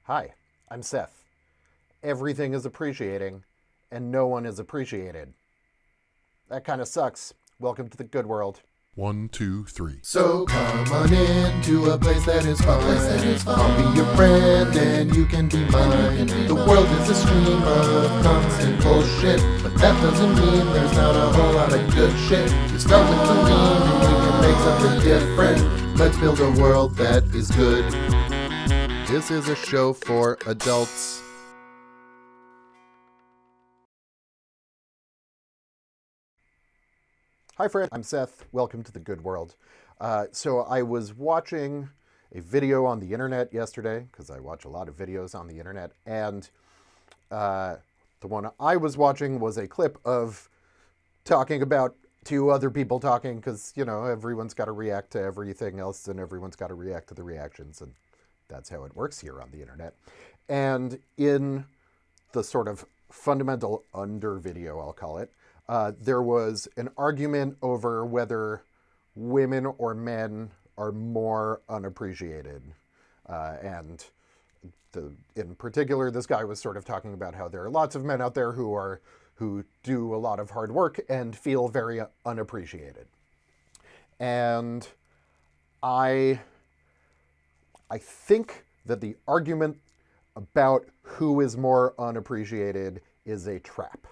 Hi, I'm Seth. Everything is appreciating, and no one is appreciated. That kind of sucks. Welcome to the good world. 1, 2, 3. So come on into a place that is fun. I'll be your friend and you can be mine. The world is a stream of constant bullshit, but that doesn't mean there's not a whole lot of good shit. You start with believe and we can make something different. Let's build a world that is good. This is a show for adults. Hi, friend. I'm Seth. Welcome to the good world. So I was watching a video on the internet yesterday, because I watch a lot of videos on the internet, and the one I was watching was a clip of talking about two other people talking, because, you know, everyone's got to react to everything else, and everyone's got to react to the reactions, and that's how it works here on the internet. And in the sort of fundamental under video, I'll call it, there was an argument over whether women or men are more unappreciated. And in particular, this guy was sort of talking about how there are lots of men out there who do a lot of hard work and feel very unappreciated. And I think that the argument about who is more unappreciated is a trap.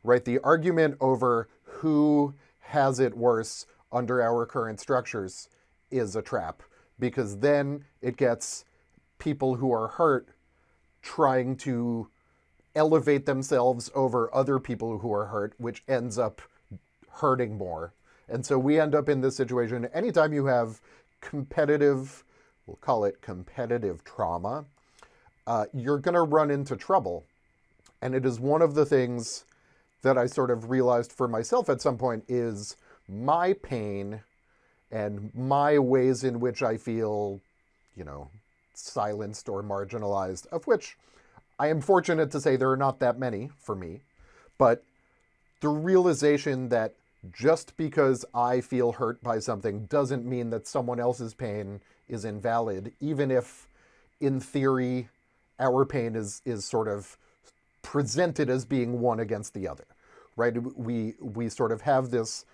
Right? The argument over who has it worse under our current structures is a trap, because then it gets people who are hurt trying to elevate themselves over other people who are hurt, which ends up hurting more. And so we end up in this situation. Anytime you have competitive, we'll call it competitive trauma, you're going to run into trouble. And it is one of the things that I sort of realized for myself at some point is my pain and my ways in which I feel, you know, silenced or marginalized, of which I am fortunate to say there are not that many for me. But the realization that just because I feel hurt by something doesn't mean that someone else's pain is invalid, even if in theory our pain is sort of presented as being one against the other, right? We sort of have this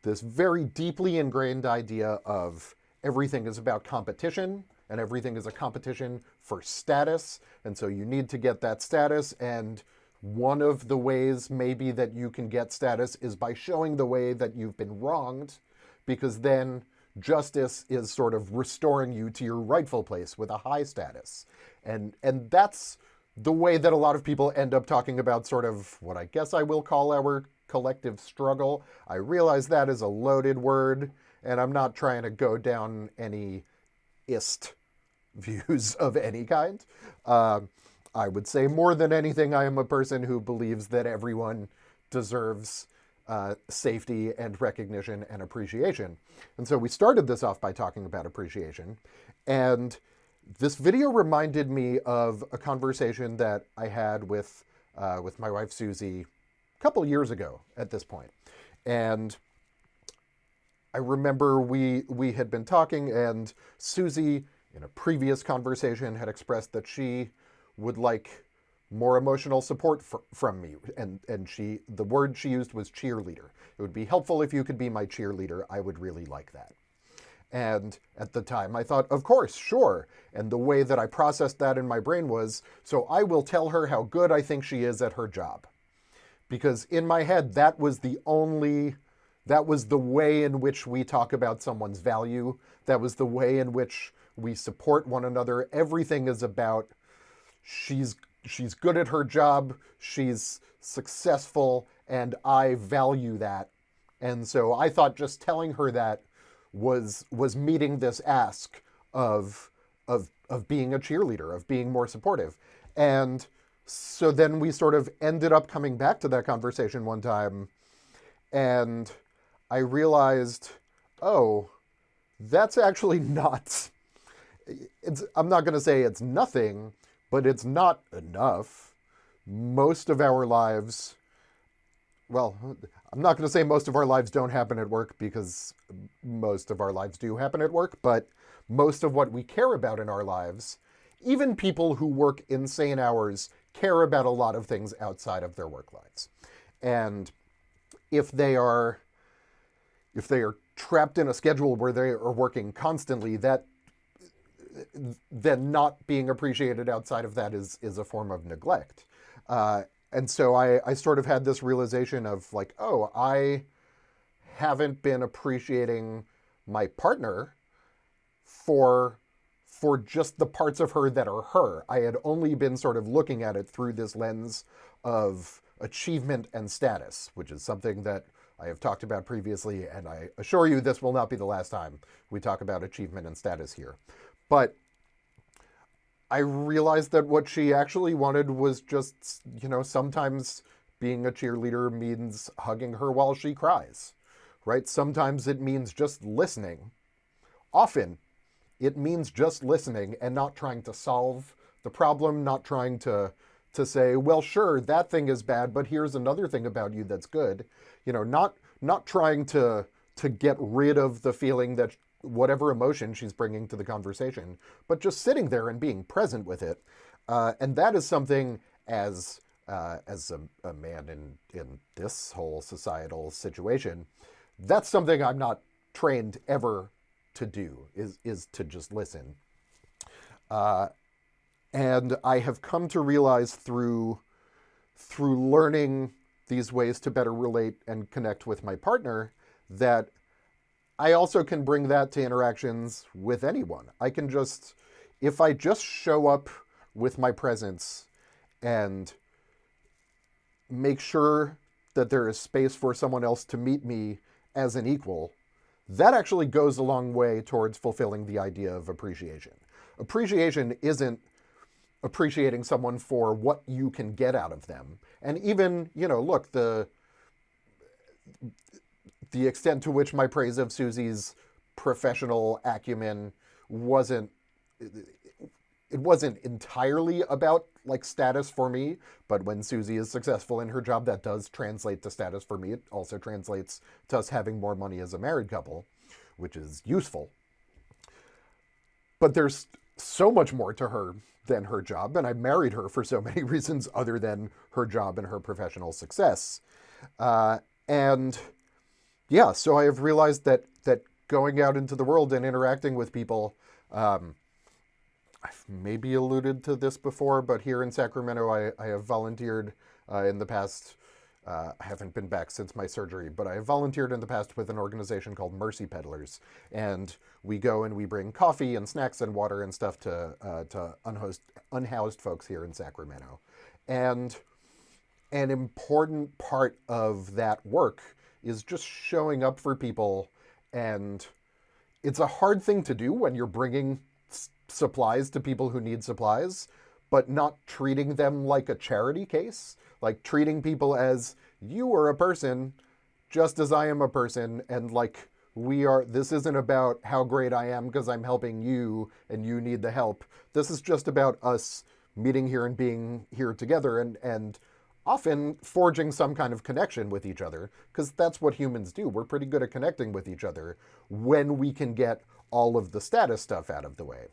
very deeply ingrained idea of everything is about competition, and everything is a competition for status, and so you need to get that status, and one of the ways maybe that you can get status is by showing the way that you've been wronged, because then justice is sort of restoring you to your rightful place with a high status. And that's the way that a lot of people end up talking about sort of what I guess I will call our collective struggle. I realize that is a loaded word, and I'm not trying to go down any ist views of any kind. I would say more than anything, I am a person who believes that everyone deserves safety and recognition and appreciation. And so we started this off by talking about appreciation. And this video reminded me of a conversation that I had with my wife, Susie, a couple years ago at this point. And I remember we had been talking, and Susie, in a previous conversation, had expressed that she would like more emotional support from me. And the word she used was cheerleader. It would be helpful if you could be my cheerleader. I would really like that. And at the time, I thought, of course, sure. And the way that I processed that in my brain was, so I will tell her how good I think she is at her job. Because in my head, that was the way in which we talk about someone's value. That was the way in which we support one another. Everything is about she's good at her job, she's successful, and I value that. And so I thought just telling her that was meeting this ask of being a cheerleader, of being more supportive. And so then we sort of ended up coming back to that conversation one time, and I realized, oh, that's actually not, I'm not going to say it's nothing, but it's not enough. Most of our lives, well, I'm not going to say most of our lives don't happen at work, because most of our lives do happen at work, but most of what we care about in our lives even people who work insane hours care about a lot of things outside of their work lives. And if they are trapped in a schedule where they are working constantly, that then not being appreciated outside of that is a form of neglect. And so I sort of had this realization of like, oh, I haven't been appreciating my partner for just the parts of her that are her. I had only been sort of looking at it through this lens of achievement and status, which is something that I have talked about previously, and I assure you this will not be the last time we talk about achievement and status here. But I realized that what she actually wanted was just, sometimes being a cheerleader means hugging her while she cries, right? Sometimes it means just listening. Often, it means just listening and not trying to solve the problem, not trying to say, well, sure, that thing is bad, but here's another thing about you that's good. Not trying to get rid of the feeling that whatever emotion she's bringing to the conversation, but just sitting there and being present with it. And that is something as a man in this whole societal situation, that's something I'm not trained ever to do, is to just listen. And I have come to realize through learning these ways to better relate and connect with my partner that I also can bring that to interactions with anyone. I can just, if I just show up with my presence and make sure that there is space for someone else to meet me as an equal, that actually goes a long way towards fulfilling the idea of appreciation. Appreciation isn't appreciating someone for what you can get out of them. And even, look, the extent to which my praise of Susie's professional acumen wasn't entirely about like status for me, but when Susie is successful in her job, that does translate to status for me. It also translates to us having more money as a married couple, which is useful. But there's so much more to her than her job, and I married her for so many reasons other than her job and her professional success. And yeah, so I have realized that going out into the world and interacting with people, I've maybe alluded to this before, but here in Sacramento, I have volunteered in the past. I haven't been back since my surgery, but I have volunteered in the past with an organization called Mercy Peddlers. And we go and we bring coffee and snacks and water and stuff to unhoused folks here in Sacramento. And an important part of that work is just showing up for people. And it's a hard thing to do when you're bringing supplies to people who need supplies, but not treating them like a charity case, like treating people as you are a person just as I am a person, and like this isn't about how great I am because I'm helping you and you need the help. This is just about us meeting here and being here together and often forging some kind of connection with each other, because that's what humans do. We're pretty good at connecting with each other when we can get all of the status stuff out of the way.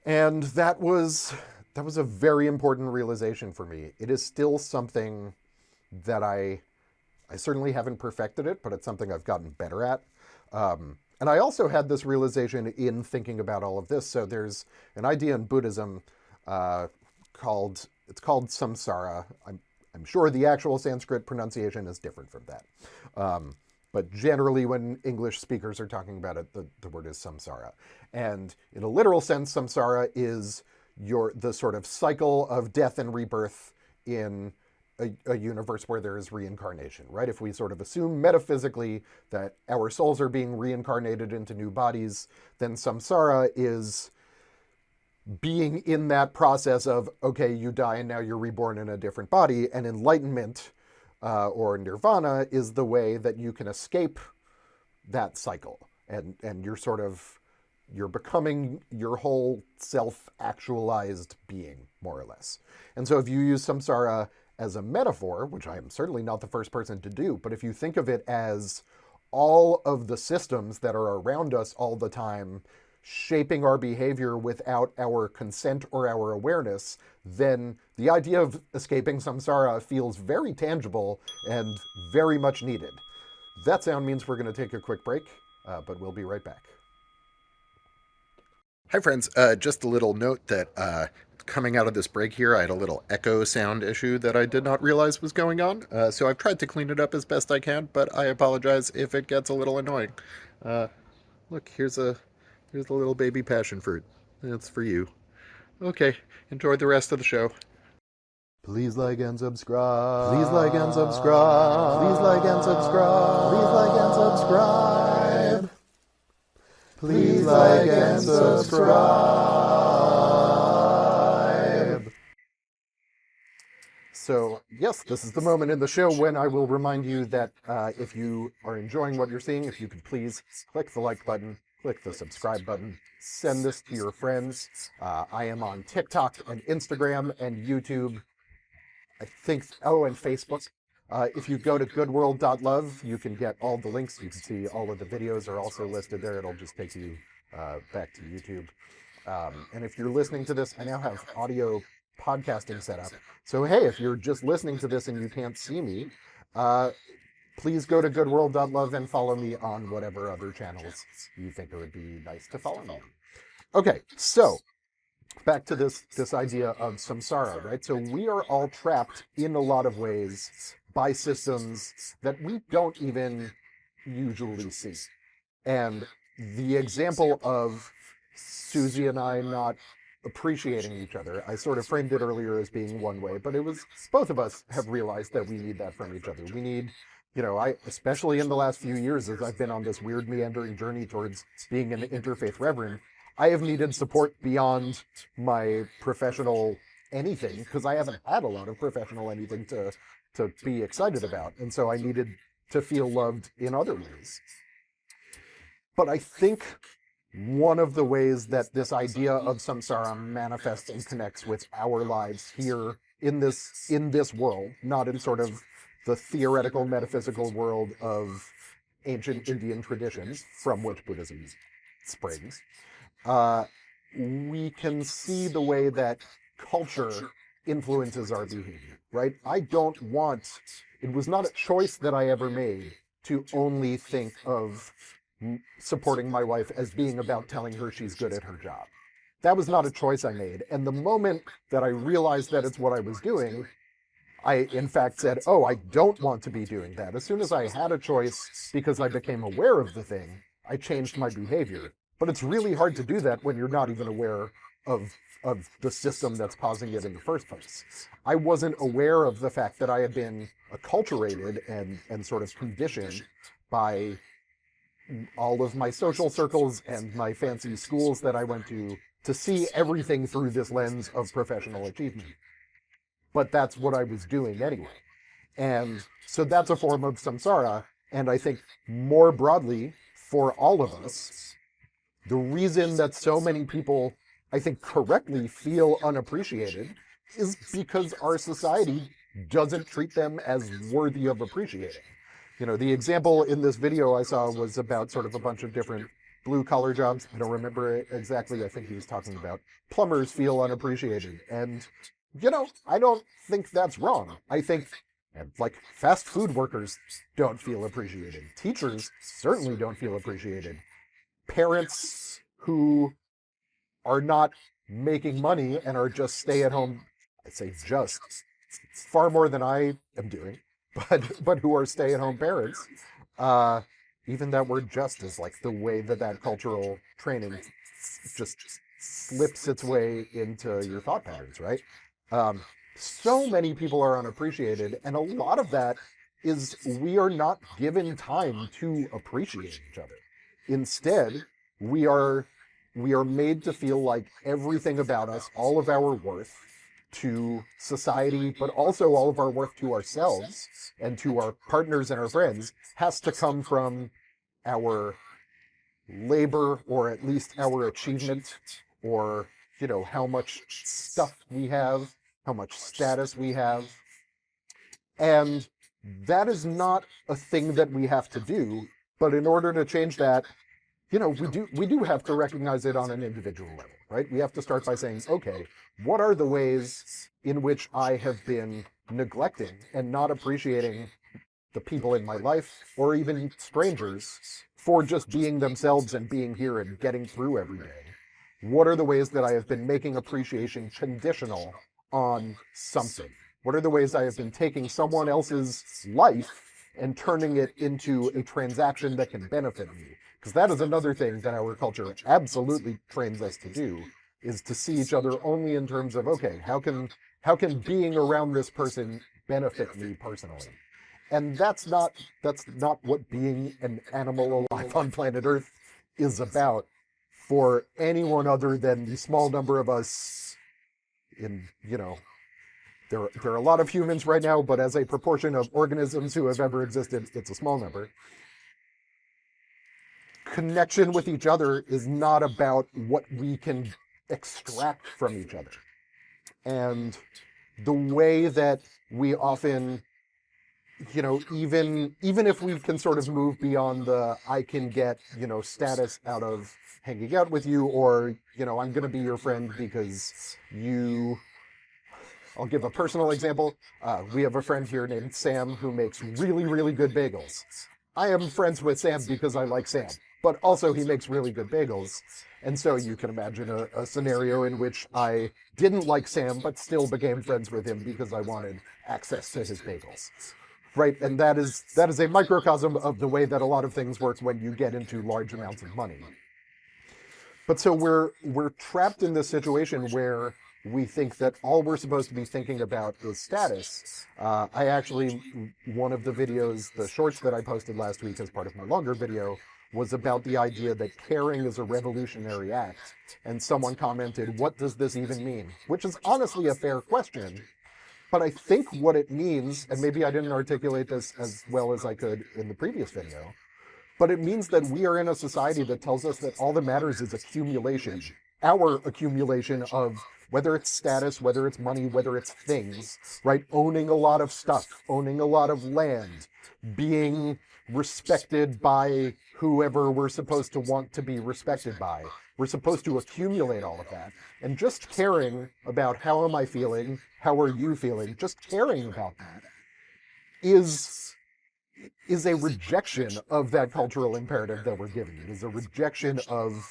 And that was a very important realization for me. It is still something that I certainly haven't perfected it, but it's something I've gotten better at. And I also had this realization in thinking about all of this. So there's an idea in Buddhism called Samsara. I'm sure the actual Sanskrit pronunciation is different from that. But generally when English speakers are talking about it, the word is samsara. And in a literal sense, samsara is the sort of cycle of death and rebirth in a universe where there is reincarnation, right? If we sort of assume metaphysically that our souls are being reincarnated into new bodies, then samsara is being in that process of, okay, you die and now you're reborn in a different body, and enlightenment or nirvana is the way that you can escape that cycle. And you're becoming your whole self-actualized being, more or less. And so if you use samsara as a metaphor, which I am certainly not the first person to do, but if you think of it as all of the systems that are around us all the time shaping our behavior without our consent or our awareness, then the idea of escaping samsara feels very tangible and very much needed. That sound means we're going to take a quick break, but we'll be right back. Hi, friends. Just a little note that coming out of this break here, I had a little echo sound issue that I did not realize was going on. So I've tried to clean it up as best I can, but I apologize if it gets a little annoying. Look, here's the little baby passion fruit. It's for you. Okay, enjoy the rest of the show. Please like and subscribe. Please like and subscribe. Please like and subscribe. Please like and subscribe. Please like and subscribe. So, yes, this is the moment in the show when I will remind you that if you are enjoying what you're seeing, if you could please click the like button, click the subscribe button, send this to your friends. I am on TikTok and Instagram and YouTube, I think, and Facebook. If you go to goodworld.love, you can get all the links. You can see all of the videos are also listed there. It'll just take you back to YouTube. And if you're listening to this, I now have audio podcasting set up. So, hey, if you're just listening to this and you can't see me, please go to goodworld.love and follow me on whatever other channels you think it would be nice to follow me on. Okay, so back to this idea of samsara, right? So we are all trapped in a lot of ways by systems that we don't even usually see. And the example of Susie and I not appreciating each other, I sort of framed it earlier as being one way, but it was both of us have realized that we need that from each other. We need, especially in the last few years, as I've been on this weird meandering journey towards being an interfaith reverend, I have needed support beyond my professional anything, because I haven't had a lot of professional anything to be excited about. And so I needed to feel loved in other ways. But I think one of the ways that this idea of samsara manifests and connects with our lives here in this world, not in sort of the theoretical metaphysical world of ancient Indian traditions from which Buddhism springs, we can see the way that culture influences our behavior, right? It was not a choice that I ever made to only think of supporting my wife as being about telling her she's good at her job. That was not a choice I made. And the moment that I realized that it's what I was doing, I in fact said, oh, I don't want to be doing that. As soon as I had a choice, because I became aware of the thing, I changed my behavior. But it's really hard to do that when you're not even aware of the system that's causing it in the first place. I wasn't aware of the fact that I had been acculturated and sort of conditioned by all of my social circles and my fancy schools that I went to see everything through this lens of professional achievement. But that's what I was doing anyway. And so that's a form of samsara. And I think more broadly, for all of us, the reason that so many people, I think correctly, feel unappreciated is because our society doesn't treat them as worthy of appreciating. The example in this video I saw was about sort of a bunch of different blue-collar jobs. I don't remember it exactly. I think he was talking about plumbers feel unappreciated. And, I don't think that's wrong. I think, fast food workers don't feel appreciated. Teachers certainly don't feel appreciated. Parents who are not making money and are just stay-at-home, I'd say just, far more than I am doing, but who are stay-at-home parents, even that word just is like the way that cultural training just slips its way into your thought patterns, right? So many people are unappreciated, and a lot of that is we are not given time to appreciate each other. Instead, we are made to feel like everything about us, all of our worth to society, but also all of our worth to ourselves and to our partners and our friends, has to come from our labor, or at least our achievement, or how much stuff we have, how much status we have. And that is not a thing that we have to do, but in order to change that, we do have to recognize it on an individual level, right? We have to start by saying, okay, what are the ways in which I have been neglecting and not appreciating the people in my life, or even strangers, for just being themselves and being here and getting through every day? What are the ways that I have been making appreciation conditional on something? What are the ways I have been taking someone else's life and turning it into a transaction that can benefit me? Because that is another thing that our culture absolutely trains us to do, is to see each other only in terms of, okay, how can being around this person benefit me personally? And that's not what being an animal alive on planet Earth is about for anyone other than the small number of us in, there are a lot of humans right now, but as a proportion of organisms who have ever existed, it's a small number. Connection with each other is not about what we can extract from each other. And the way that we often, even if we can sort of move beyond the I can get, status out of hanging out with you, or, I'm going to be your friend because I'll give a personal example. We have a friend here named Sam who makes really, really good bagels. I am friends with Sam because I like Sam, but also he makes really good bagels. And so you can imagine a scenario in which I didn't like Sam, but still became friends with him because I wanted access to his bagels. Right, and that is a microcosm of the way that a lot of things work when you get into large amounts of money. But so we're trapped in this situation where we think that all we're supposed to be thinking about is status. I actually, one of the videos, the shorts that I posted last week as part of my longer video, was about the idea that caring is a revolutionary act. And someone commented, what does this even mean? Which is honestly a fair question. But I think what it means, and maybe I didn't articulate this as well as I could in the previous video, but it means that we are in a society that tells us that all that matters is accumulation. Our accumulation of whether it's status, whether it's money, whether it's things, right? Owning a lot of stuff, owning a lot of land, being respected by whoever we're supposed to want to be respected by. We're supposed to accumulate all of that. And just caring about how am I feeling, how are you feeling, just caring about that is a rejection of that cultural imperative that we're given. It is a rejection of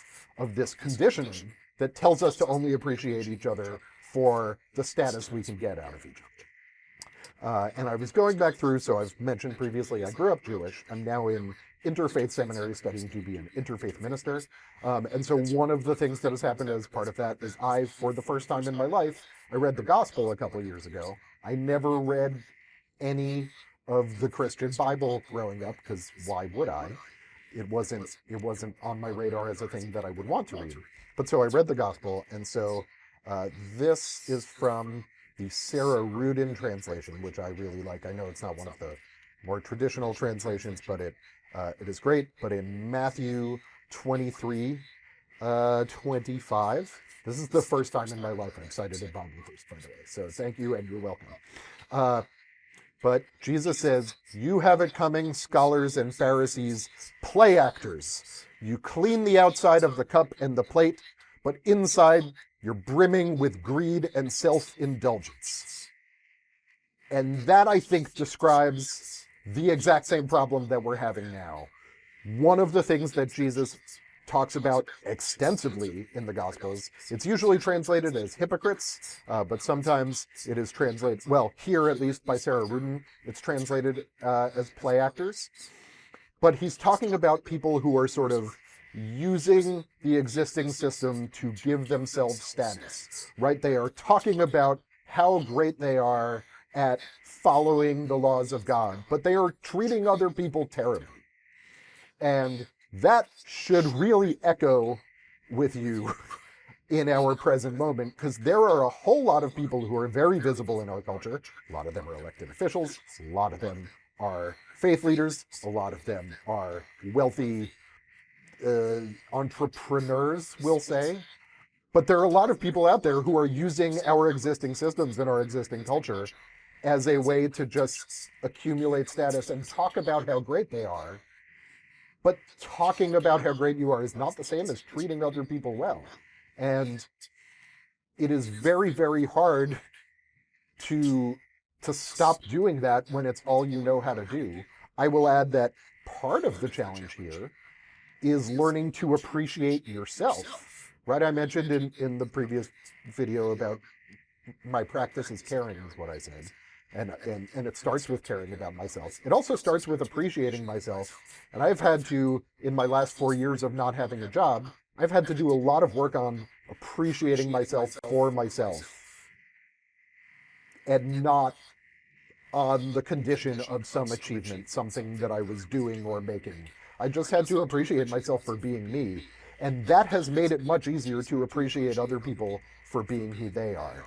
this conditioning that tells us to only appreciate each other for the status we can get out of each other. And I was going back through, so I've mentioned previously, I grew up Jewish. I'm now in interfaith seminary studying to be an interfaith minister. And so one of the things that has happened as part of that is for the first time in my life, I read the gospel a couple of years ago. I never read any of the Christian Bible growing up, because why would I? It wasn't on my radar as a thing that I would want to read. But so I read the gospel, and so this is from the Sarah Rudin translation, which I really like. I know it's not one of the more traditional translations, but it is great. But in Matthew 23, 25, this is the first time in my life I've cited a Bible verse, by the way. So thank you, and you're welcome. But Jesus says, "You have it coming, scholars and Pharisees, play actors. You clean the outside of the cup and the plate, but inside you're brimming with greed and self-indulgence." And that, I think, describes the exact same problem that we're having now. One of the things that Jesus talks about extensively in the Gospels, it's usually translated as hypocrites, but sometimes it is translated, well, here at least by Sarah Rudin, it's translated as play actors. But he's talking about people who are sort of using the existing system to give themselves status, right? They are talking about how great they are at following the laws of God, but they are treating other people terribly. And that should really echo with you in our present moment, because there are a whole lot of people who are very visible in our culture. A lot of them are elected officials. A lot of them are faith leaders. A lot of them are wealthy entrepreneurs, we'll say. But there are a lot of people out there who are using our existing systems and our existing culture as a way to just accumulate status and talk about how great they are, But talking about how great you are is not the same as treating other people well. And it is very, very hard to stop doing that when it's all you know how to do. I will add that part of the challenge here is learning to appreciate yourself. Right? I mentioned in the previous video about my practice is caring, is what I said. And it starts with caring about myself. It also starts with appreciating myself. And I've had to, in my last 4 years of not having a job, I've had to do a lot of work on appreciating myself for myself, and not on the condition of some achievement, something that I was doing or making. I just had to appreciate myself for being me. And that has made it much easier to appreciate other people for being who they are.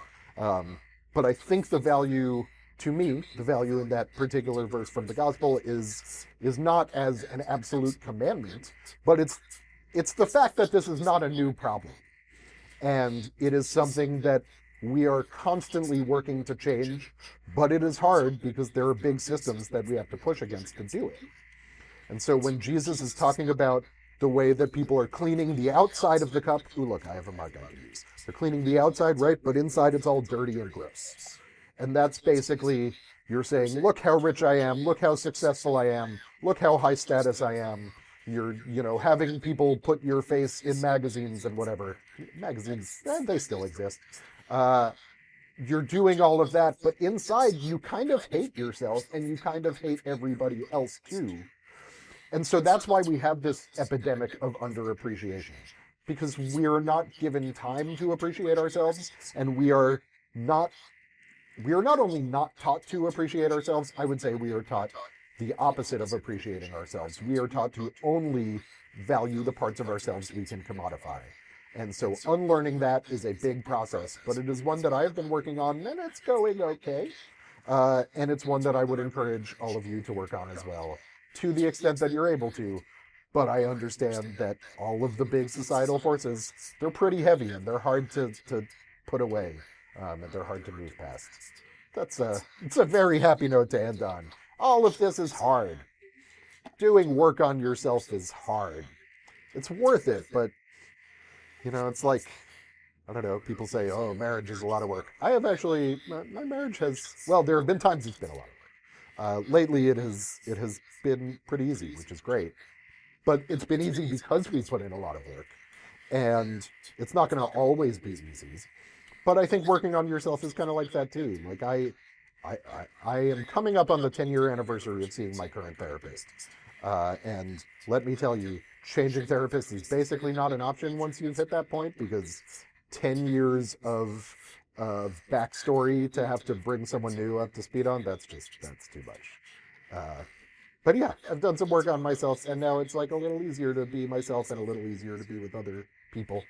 But I think the value, to me, the value in that particular verse from the gospel is not as an absolute commandment, but it's the fact that this is not a new problem. And it is something that we are constantly working to change, but it is hard because there are big systems that we have to push against to do it. And so when Jesus is talking about the way that people are cleaning the outside of the cup, ooh, look, I have a mug I can use. They're cleaning the outside, right? But inside it's all dirty and gross. And that's basically, you're saying, look how rich I am, look how successful I am, look how high status I am. You're, having people put your face in magazines and whatever. Magazines, they still exist. You're doing all of that, but inside you kind of hate yourself and you kind of hate everybody else too. And so that's why we have this epidemic of underappreciation, because we're not given time to appreciate ourselves, and we are not only not taught to appreciate ourselves, I would say we are taught the opposite of appreciating ourselves. We are taught to only value the parts of ourselves we can commodify. And so unlearning that is a big process, but it is one that I've been working on, and it's going okay. And it's one that I would encourage all of you to work on as well, to the extent that you're able to. But I understand that all of the big societal forces, they're pretty heavy and they're hard to put away, and they're hard to move past. It's a very happy note to end on. All of this is hard. Doing work on yourself is hard. It's worth it, but it's like, I don't know, people say, oh, marriage is a lot of work. I have actually, my marriage has, well, there have been times it's been a lot of work. Lately it has been pretty easy, which is great. But it's been easy because we put in a lot of work. And it's not going to always be easy. But I think working on yourself is kind of like that too. Like I am coming up on the 10-year anniversary of seeing my current therapist. And let me tell you, changing therapists is basically not an option once you've hit that point, because 10 years of backstory to have to bring someone new up to speed on, that's too much. But yeah, I've done some work on myself, and now it's like a little easier to be myself and a little easier to be with other people.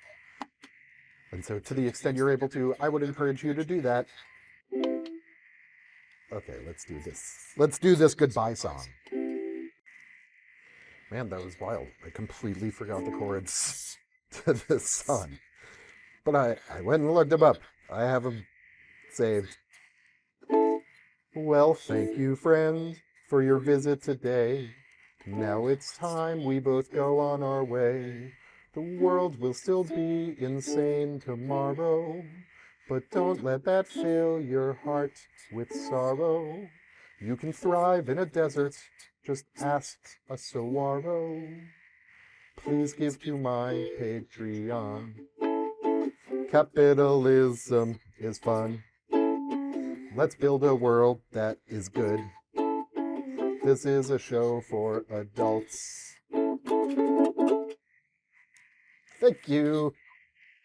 And so to the extent you're able to, I would encourage you to do that. Okay, let's do this. Let's do this goodbye song. Man, that was wild. I completely forgot the chords to this song. But I went and looked them up. I have them saved. Well, thank you, friend, for your visit today. Now it's time we both go on our way. The world will still be insane tomorrow, but don't let that fill your heart with sorrow. You can thrive in a desert, just ask a saguaro. Please give to my Patreon. Capitalism is fun. Let's build a world that is good. This is a show for adults. Thank you.